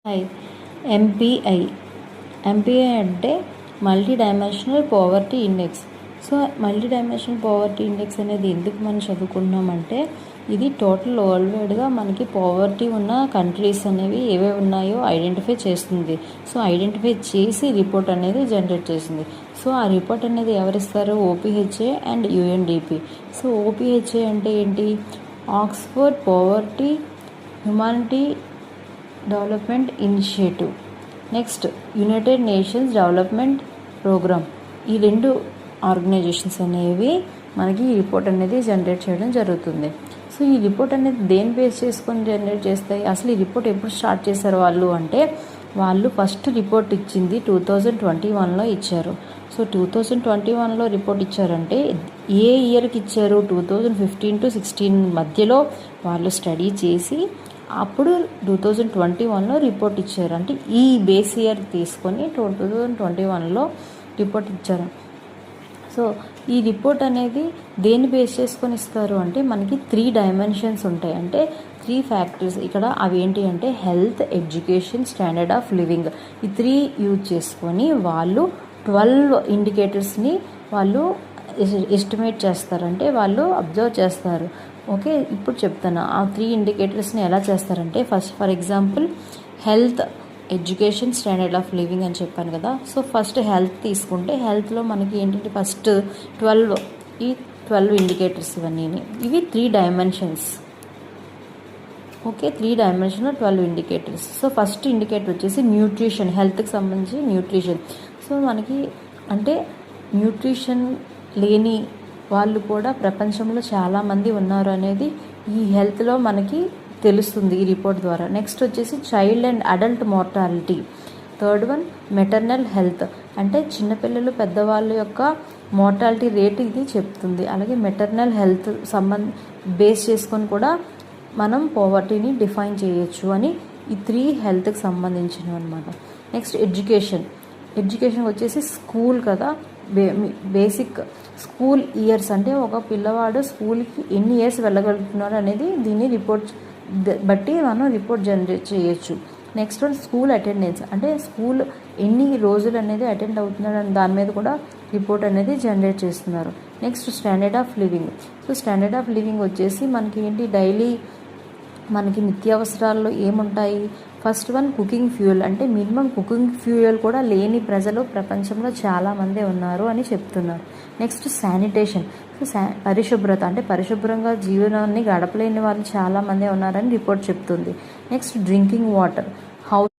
Hi. MPI MPI అంటే multi dimensional poverty index. So multi dimensional poverty index అనేది ఎందుకు మనం చదువుకుంటున్నామంటే ఇది టోటల్ వరల్డ్ వైడ్గా మనకి పావర్టీ ఉన్న కంట్రీస్ అనేవి ఏవేవి ఉన్నాయో ఐడెంటిఫై చేస్తుంది. సో ఐడెంటిఫై చేసి రిపోర్ట్ అనేది జనరేట్ చేసింది. సో ఆ రిపోర్ట్ అనేది ఎవరిస్తారు? OPHA and UNDP. So OPHA అంటే ఏంటి? Oxford poverty humanity development initiative. Next United Nations development programme. ఈ రెండు ఆర్గనైజేషన్స్ అనేవి మనకి ఈ రిపోర్ట్ అనేది జనరేట్ చేయడం జరుగుతుంది. సో ఈ రిపోర్ట్ అనేది దేని బేస్ చేసుకొని జనరేట్ చేస్తాయి? అసలు ఈ రిపోర్ట్ ఎప్పుడు స్టార్ట్ చేశారు వాళ్ళు అంటే వాళ్ళు ఫస్ట్ రిపోర్ట్ ఇచ్చింది 2021లో ఇచ్చారు. సో 2021లో రిపోర్ట్ ఇచ్చారంటే ఏ ఇయర్కి ఇచ్చారు? 2015 to 2016 మధ్యలో వాళ్ళు స్టడీ చేసి అప్పుడు 2021లో రిపోర్ట్ ఇచ్చారు. అంటే ఈ బేస్ ఇయర్ తీసుకొని 2021లో రిపోర్ట్ ఇచ్చారు. సో ఈ రిపోర్ట్ అనేది దేన్ని బేస్ చేసుకొని ఇస్తారు అంటే మనకి 3 డైమెన్షన్స్ ఉంటాయి. అంటే 3 ఫ్యాక్టర్స్ ఇక్కడ. అవి ఏంటి అంటే health, education, standard of living. ఈ 3 యూజ్ చేసుకొని వాళ్ళు 12 ఇండికేటర్స్ని వాళ్ళు ఎస్టిమేట్ చేస్తారు. అంటే వాళ్ళు అబ్జర్వ్ చేస్తారు. ఓకే, ఇప్పుడు చెప్తాను ఆ 3 ఇండికేటర్స్ని ఎలా చేస్తారంటే for example health, education, standard of living అని చెప్పాను కదా. సో ఫస్ట్ హెల్త్ తీసుకుంటే హెల్త్లో మనకి ఏంటంటే ఫస్ట్ 12 ఇండికేటర్స్ ఇవన్నీ. ఇవి 3 dimensions. Okay, 3 డైమెన్షన్లో 12 indicators. So first indicator వచ్చేసి న్యూట్రిషన్, హెల్త్కి సంబంధించి న్యూట్రిషన్. సో మనకి అంటే న్యూట్రిషన్ లేని వాళ్ళు కూడా ప్రపంచంలో చాలామంది ఉన్నారు అనేది ఈ హెల్త్లో మనకి తెలుస్తుంది ఈ రిపోర్ట్ ద్వారా. నెక్స్ట్ వచ్చేసి child and adult mortality. Third one maternal health, అంటే చిన్నపిల్లలు పెద్దవాళ్ళ యొక్క మార్టాలిటీ రేట్ ఇది చెప్తుంది. అలాగే మెటర్నల్ హెల్త్ బేస్ చేసుకొని కూడా మనం పావర్టీని డిఫైన్ చేయొచ్చు అని ఈ 3 హెల్త్కి సంబంధించినవి అనమాట. నెక్స్ట్ ఎడ్యుకేషన్ వచ్చేసి స్కూల్ కదా, బేసిక్ స్కూల్ ఇయర్స్, అంటే ఒక పిల్లవాడు స్కూల్కి ఎన్ని ఇయర్స్ వెళ్ళగలుగుతున్నాడు అనేది దీన్ని రిపోర్ట్ బట్టి మనం రిపోర్ట్ జనరేట్ చేయొచ్చు. నెక్స్ట్ వన్ స్కూల్ అటెండెన్స్, అంటే స్కూల్ ఎన్ని రోజులు అనేది అటెండ్ అవుతున్నాడు అని దాని మీద కూడా రిపోర్ట్ అనేది జనరేట్ చేస్తున్నారు. Next standard of living. So standard of living వచ్చేసి మనకి ఏంటి, డైలీ మనకి నిత్యావసరాల్లో ఏముంటాయి? ఫస్ట్ వన్ కుకింగ్ ఫ్యూయల్, అంటే మినిమం కుకింగ్ ఫ్యూయల్ కూడా లేని ప్రజలు ప్రపంచంలో చాలామంది ఉన్నారు అని చెప్తున్నారు. నెక్స్ట్ శానిటేషన్, సో పరిశుభ్రత, అంటే పరిశుభ్రంగా జీవనాన్ని గడపలేని వాళ్ళు చాలామంది ఉన్నారని రిపోర్ట్ చెప్తుంది. Next drinking water, house